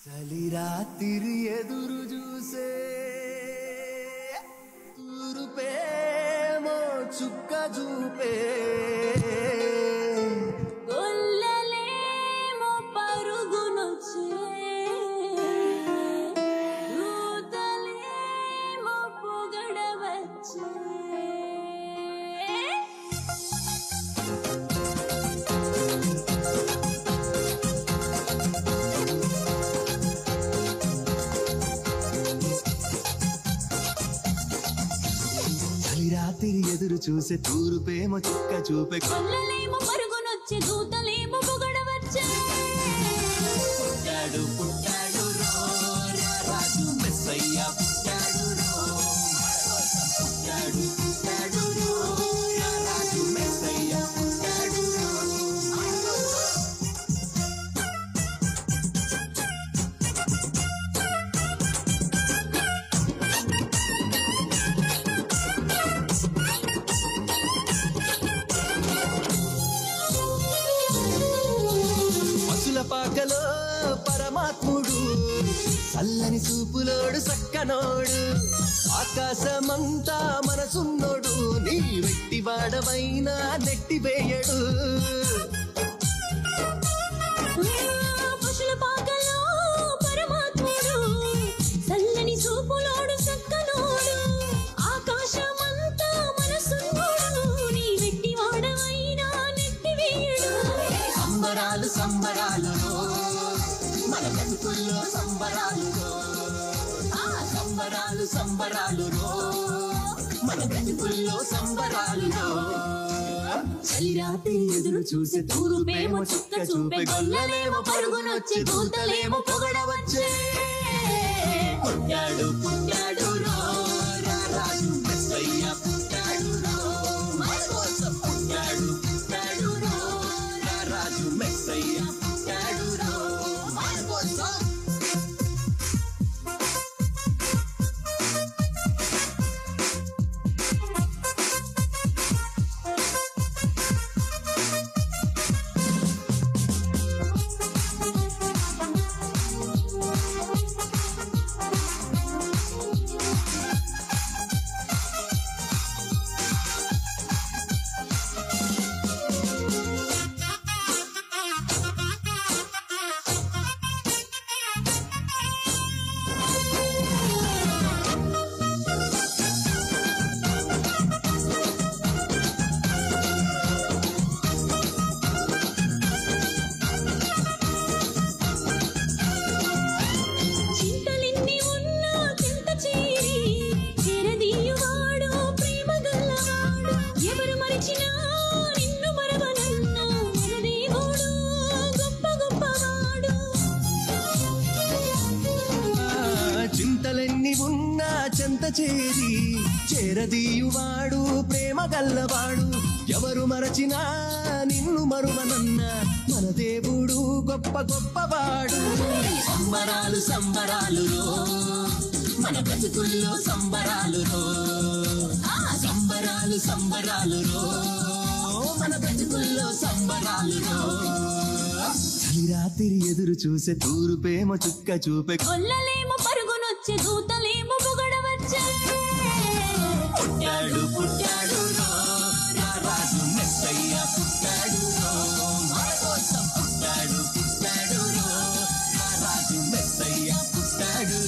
చలి రాత్రి ఎదురు చూసే తూరుపేమో చుక్క చూపే గొల్లలేమో పరుగునొచ్చే దూతలేమో పొగడవచ్చే రాత్రి ఎదురు చూసే తూరుపేమో చుక్క చూపే గొల్లలేమో పరుగునొచ్చే దూతలేమో పొగడవచ్చే పుట్టాడు పుట్టాడు రాజు మెస్సయ్య పుట్టాడు పుట్టాడు పుట్టాడు రాజు మెస్సయ్య పుట్టాడు పాకలో పరమాత్ముడు చల్లని చూపులోడు సక్కనోడు ఆకాశమంతా మనసున్నోడు నీ వెట్టి వాడవైనా నెట్టివేయడు పశుల పాకలో పరమాత్ముడు చల్లని చూపులోడు సక్కనోడు ఆకాశమంతా మనసున్నోడు నీ వెట్టి వాడవైనా నెట్టివేయడు సంబరాలు సంబరాలు మన బతుకుల్లో సంబరాలు సంబరాలు సంబరాలు మన బతుకుల్లో సంబరాలు చలిరాత్రి ఎదురు చూసే తూరుపేమో చుక్క చూపే గొల్లలేమో పరుగునొచ్చి దూతలేమో పొగడవచ్చే పుట్టాడు పుట్టాడు రాజు మెస్సయ్య పుట్టాడు మన కోసం పుట్టాడు పుట్టాడు రాజు మెస్సయ్య పుట్టాడు మన కోసం చింతలెన్ని ఉన్నా చెంత చేరి చేరదీయువాడు ప్రేమ గల్లవాడు ఎవరు మరచినా నిన్ను మరువనన్న మన దేవుడు గొప్ప గొప్పవాడు సంబరాలు సంబరాలు మన బ్రతుకుల్లో సంబరాలు సంబరాలు సంబరాలు మన బ్రతుకుల్లో సంబరాలు చలిరాత్రి ఎదురు చూసే తూరుపేమో చుక్క చూపే గొల్లలేమో పరుగునొచ్చే దూతలేమో పొగడవచ్చే పుట్టాడు పుట్టాడు రాజు మెస్సయ్య పుట్టాడు మన కోసం పుట్టాడు పుట్టాడు రాజు మెస్సయ్య పుట్టాడు